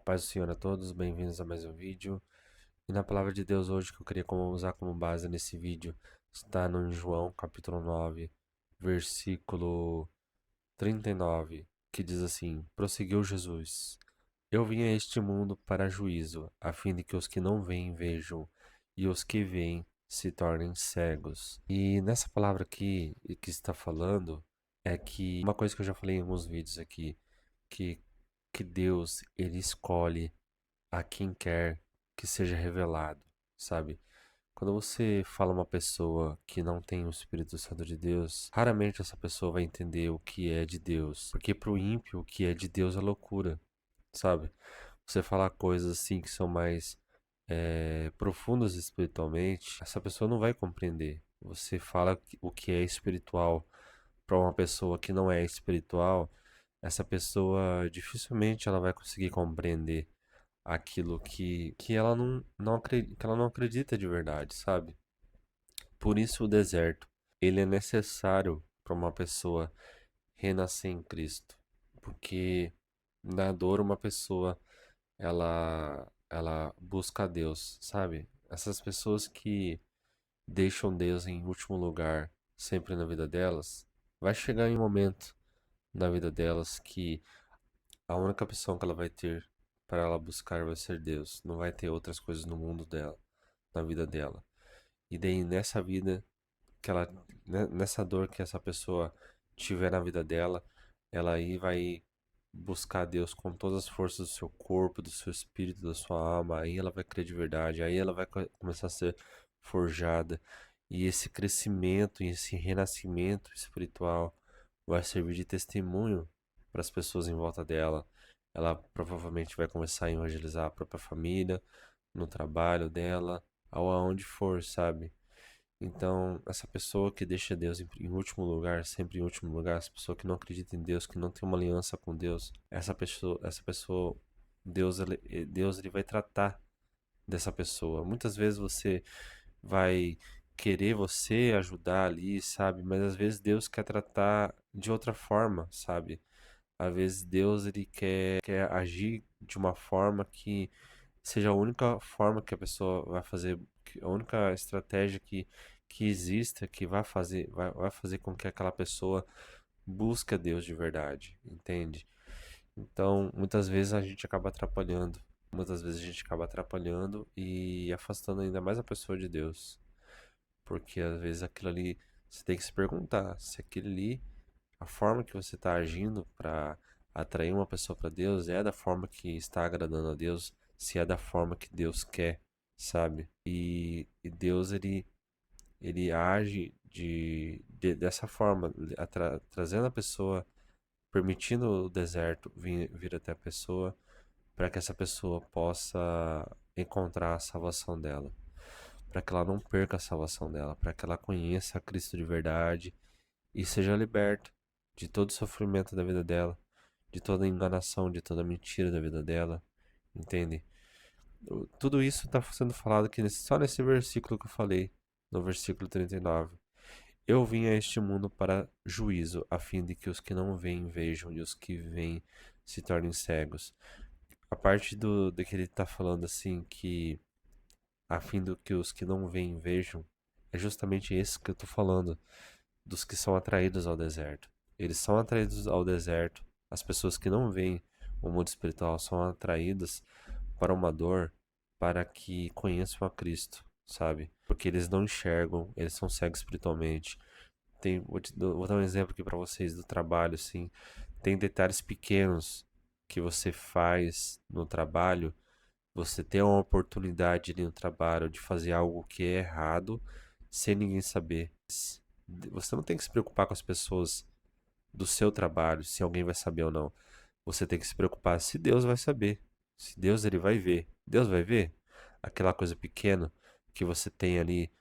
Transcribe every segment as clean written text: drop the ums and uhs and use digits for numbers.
Paz do Senhor a todos, bem-vindos a mais um vídeo. E na palavra de Deus hoje que eu queria usar como base nesse vídeo está no João capítulo 9, versículo 39, que diz assim: Prosseguiu Jesus: Eu vim a este mundo para juízo, a fim de que os que não veem vejam, e os que veem se tornem cegos. E nessa palavra aqui que está falando é que uma coisa que eu já falei em alguns vídeos aqui, que que Deus ele escolhe a quem quer que seja revelado, sabe? Quando você fala uma pessoa que não tem o Espírito Santo de Deus, raramente essa pessoa vai entender o que é de Deus, porque para o ímpio o que é de Deus é loucura, sabe? Você falar coisas assim que são mais profundas espiritualmente, essa pessoa não vai compreender. Você fala o que é espiritual para uma pessoa que não é espiritual, essa pessoa dificilmente ela vai conseguir compreender aquilo que ela que ela não acredita de verdade, sabe? Por isso o deserto, ele é necessário para uma pessoa renascer em Cristo, porque na dor uma pessoa ela busca a Deus, sabe? Essas pessoas que deixam Deus em último lugar sempre na vida delas, vai chegar em um momento na vida delas que a única pessoa que ela vai ter para ela buscar vai ser Deus. Não vai ter outras coisas no mundo dela, na vida dela. E daí nessa vida que ela, nessa dor que essa pessoa tiver na vida dela, ela aí vai buscar Deus com todas as forças do seu corpo, do seu espírito, da sua alma. Aí ela vai crer de verdade. Aí ela vai começar a ser forjada. E esse crescimento e esse renascimento espiritual vai servir de testemunho para as pessoas em volta dela. Ela provavelmente vai começar a evangelizar a própria família, no trabalho dela, ou aonde for, sabe? Então, essa pessoa que deixa Deus em último lugar, sempre em último lugar, essa pessoa que não acredita em Deus, que não tem uma aliança com Deus, essa pessoa, Deus ele vai tratar dessa pessoa. Muitas vezes você vai querer você ajudar ali, sabe? Mas às vezes Deus quer tratar de outra forma, sabe? Às vezes Deus ele quer agir de uma forma que seja a única forma que a pessoa vai fazer, a única estratégia que exista que vai fazer com que aquela pessoa busque a Deus de verdade, entende? Então, muitas vezes a gente acaba atrapalhando. Muitas vezes a gente acaba atrapalhando e afastando ainda mais a pessoa de Deus. Porque às vezes aquilo ali, você tem que se perguntar se aquilo ali, a forma que você está agindo para atrair uma pessoa para Deus é da forma que está agradando a Deus, se é da forma que Deus quer, sabe? E Deus ele age dessa forma, trazendo a pessoa, permitindo o deserto vir até a pessoa, para que essa pessoa possa encontrar a salvação dela, para que ela não perca a salvação dela, para que ela conheça a Cristo de verdade e seja liberta de todo o sofrimento da vida dela, de toda enganação, de toda mentira da vida dela, entende? Tudo isso está sendo falado aqui só nesse versículo que eu falei, no versículo 39. Eu vim a este mundo para juízo, a fim de que os que não veem vejam e os que veem se tornem cegos. A parte de que ele está falando assim, que a fim de que os que não veem vejam, é justamente isso que eu estou falando, dos que são atraídos ao deserto. Eles são atraídos ao deserto. As pessoas que não veem o mundo espiritual são atraídas para uma dor, para que conheçam a Cristo, sabe? Porque eles não enxergam, eles são cegos espiritualmente. Vou dar um exemplo aqui para vocês do trabalho, assim. Tem detalhes pequenos que você faz no trabalho. Você tem uma oportunidade ali no trabalho de fazer algo que é errado sem ninguém saber. Você não tem que se preocupar com as pessoas do seu trabalho, se alguém vai saber ou não. Você tem que se preocupar se Deus vai saber. Se Deus ele vai ver. Deus vai ver aquela coisa pequena que você tem ali,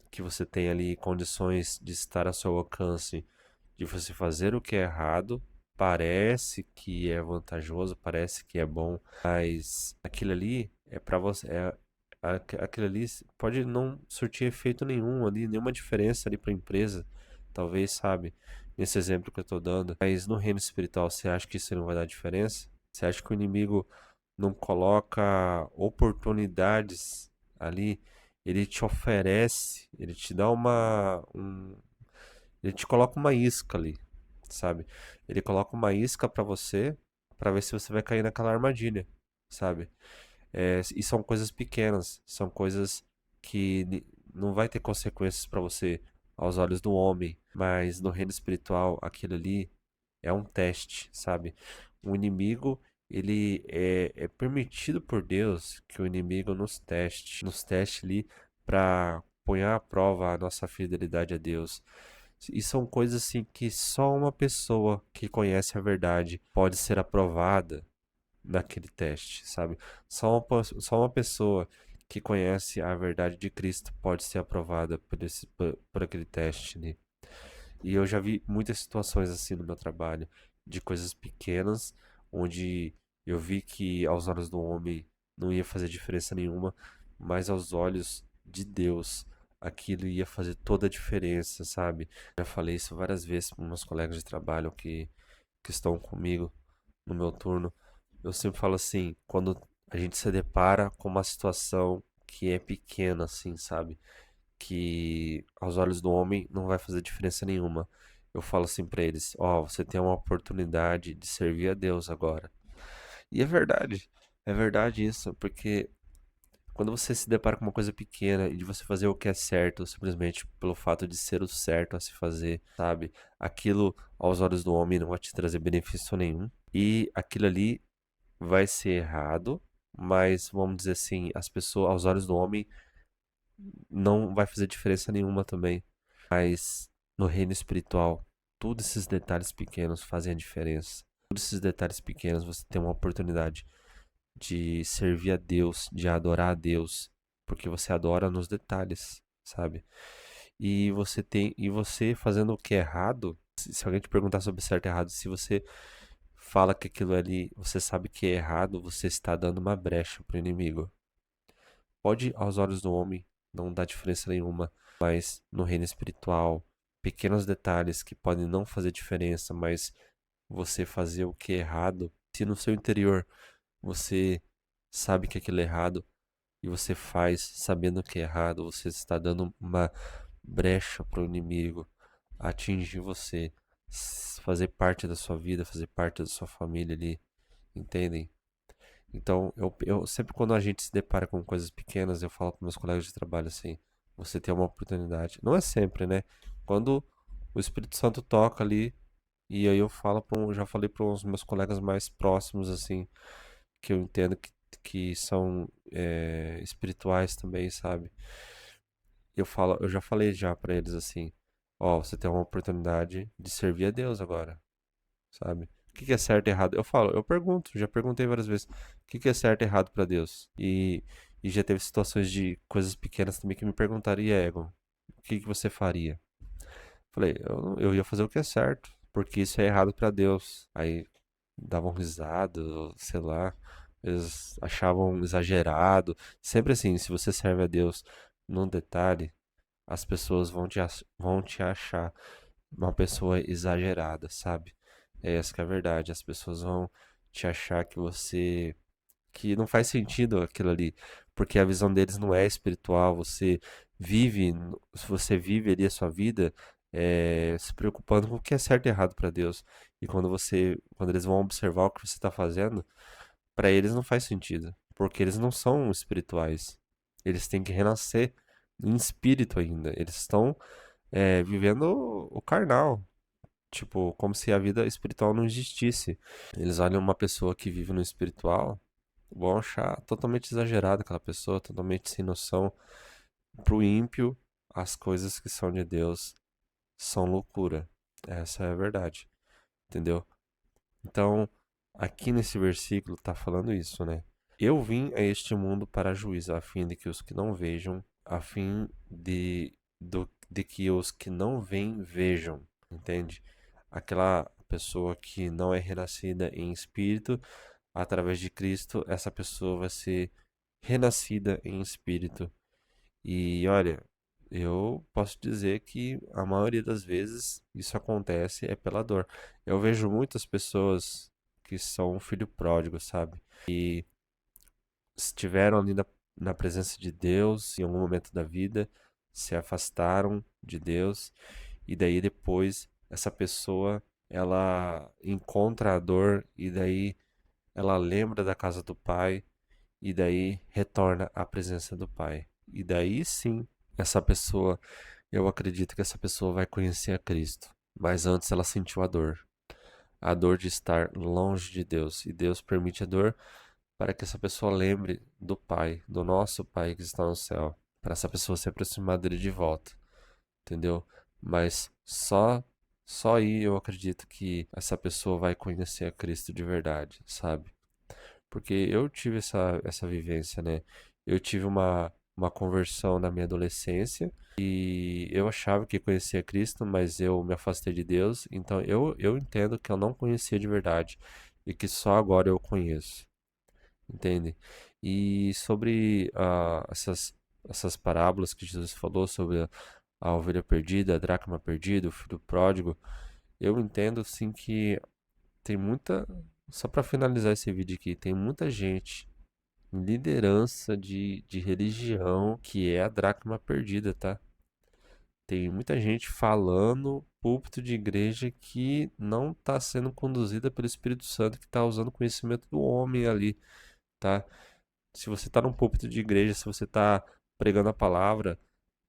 que você tem ali condições de estar ao seu alcance, de você fazer o que é errado. Parece que é vantajoso, parece que é bom, mas aquilo ali é para você, aquilo ali pode não surtir efeito nenhum ali, nenhuma diferença ali para a empresa, talvez, sabe? Nesse exemplo que eu tô dando. Mas no reino espiritual, você acha que isso não vai dar diferença? Você acha que o inimigo não coloca oportunidades ali, ele te oferece, ele te dá ele te coloca uma isca ali, sabe? Ele coloca uma isca pra você, pra ver se você vai cair naquela armadilha, sabe? E são coisas pequenas, são coisas que não vai ter consequências pra você aos olhos do homem, mas no reino espiritual, aquilo ali é um teste, sabe? O inimigo, ele é permitido por Deus que o inimigo nos teste ali para pôr à prova a nossa fidelidade a Deus. E são coisas assim que só uma pessoa que conhece a verdade pode ser aprovada naquele teste, sabe? Só uma pessoa que conhece a verdade de Cristo pode ser aprovada por aquele teste ali. E eu já vi muitas situações assim no meu trabalho, de coisas pequenas, onde eu vi que aos olhos do homem não ia fazer diferença nenhuma, mas aos olhos de Deus aquilo ia fazer toda a diferença, sabe? Já falei isso várias vezes para meus colegas de trabalho que estão comigo no meu turno. Eu sempre falo assim, quando a gente se depara com uma situação que é pequena, assim, sabe? Que aos olhos do homem não vai fazer diferença nenhuma. Eu falo assim pra eles: ó, você tem uma oportunidade de servir a Deus agora. E é verdade isso, porque quando você se depara com uma coisa pequena e de você fazer o que é certo, simplesmente pelo fato de ser o certo a se fazer, sabe? Aquilo aos olhos do homem não vai te trazer benefício nenhum. E aquilo ali vai ser errado, mas vamos dizer assim, as pessoas aos olhos do homem não vai fazer diferença nenhuma também. Mas no reino espiritual, todos esses detalhes pequenos fazem a diferença. Todos esses detalhes pequenos você tem uma oportunidade de servir a Deus, de adorar a Deus, porque você adora nos detalhes, sabe? E você fazendo o que é errado, se alguém te perguntar sobre certo e errado, se você fala que aquilo ali, você sabe que é errado, você está dando uma brecha pro inimigo. Pode, aos olhos do homem, não dar diferença nenhuma, mas no reino espiritual, pequenos detalhes que podem não fazer diferença, mas você fazer o que é errado, se no seu interior você sabe que aquilo é errado e você faz sabendo que é errado, você está dando uma brecha para o inimigo atingir você, fazer parte da sua vida, fazer parte da sua família ali, entendem? Então, eu sempre quando a gente se depara com coisas pequenas, eu falo para meus colegas de trabalho assim: você tem uma oportunidade. Não é sempre, né? Quando o Espírito Santo toca ali, e aí eu falo já falei para os meus colegas mais próximos, assim, que eu entendo que são espirituais também, sabe? Eu já falei já para eles assim: ó, você tem uma oportunidade de servir a Deus agora, sabe? O que que é certo e errado? Eu falo, eu pergunto, já perguntei várias vezes, o que que é certo e errado pra Deus? E já teve situações de coisas pequenas também que me perguntaram, e Egon, o que que você faria? Falei, eu ia fazer o que é certo, porque isso é errado pra Deus. Aí davam risada, ou sei lá, eles achavam exagerado. Sempre assim, se você serve a Deus num detalhe, as pessoas vão te achar uma pessoa exagerada, sabe? É essa que é a verdade. As pessoas vão te achar que não faz sentido aquilo ali, porque a visão deles não é espiritual. Se você vive ali a sua vida se preocupando com o que é certo e errado para Deus. E quando eles vão observar o que você está fazendo, para eles não faz sentido, porque eles não são espirituais. Eles têm que renascer em espírito ainda. Eles estão vivendo o carnal. Tipo, como se a vida espiritual não existisse. Eles olham uma pessoa que vive no espiritual, vão achar totalmente exagerado aquela pessoa, totalmente sem noção. Pro ímpio, as coisas que são de Deus são loucura. Essa é a verdade, entendeu? Então, aqui nesse versículo tá falando isso, né? Eu vim a este mundo para juízo, a fim de que os que não vejam, a fim de que os que não veem vejam, entende? Aquela pessoa que não é renascida em espírito, através de Cristo, essa pessoa vai ser renascida em espírito. E olha, eu posso dizer que a maioria das vezes isso acontece é pela dor. Eu vejo muitas pessoas que são um filho pródigo, sabe? estiveram ali na presença de Deus em algum momento da vida, se afastaram de Deus, e daí depois essa pessoa ela encontra a dor, e daí ela lembra da casa do pai, e daí retorna à presença do pai. E daí sim, essa pessoa, eu acredito que essa pessoa vai conhecer a Cristo. Mas antes ela sentiu a dor de estar longe de Deus. E Deus permite a dor para que essa pessoa lembre do Pai, do nosso Pai que está no céu, para essa pessoa se aproximar dele de volta, entendeu? Mas só aí eu acredito que essa pessoa vai conhecer a Cristo de verdade, sabe? Porque eu tive essa vivência, né? Eu tive uma conversão na minha adolescência e eu achava que conhecia Cristo, mas eu me afastei de Deus, então eu entendo que eu não conhecia de verdade e que só agora eu conheço, entende? E sobre essas parábolas que Jesus falou sobre a ovelha perdida, a dracma perdida, o filho pródigo, eu entendo sim que tem muita. Só para finalizar esse vídeo aqui, tem muita gente em liderança de religião que é a dracma perdida, tá? Tem muita gente falando púlpito de igreja que não está sendo conduzida pelo Espírito Santo, que está usando o conhecimento do homem ali, tá? Se você está num púlpito de igreja, se você está pregando a palavra,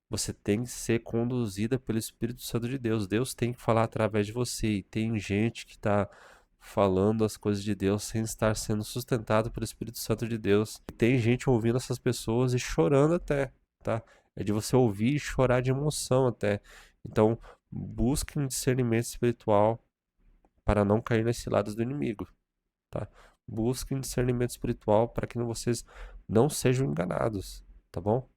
você tem que ser conduzida pelo Espírito Santo de Deus. Deus tem que falar através de você. E tem gente que está falando as coisas de Deus sem estar sendo sustentado pelo Espírito Santo de Deus. E tem gente ouvindo essas pessoas e chorando até, tá? É de você ouvir e chorar de emoção até. Então, busque um discernimento espiritual para não cair nesse lado do inimigo, tá? Busquem discernimento espiritual para que vocês não sejam enganados, tá bom?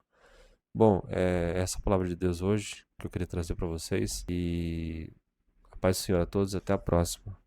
Bom, é essa a palavra de Deus hoje que eu queria trazer para vocês. E a paz do Senhor a todos e até a próxima.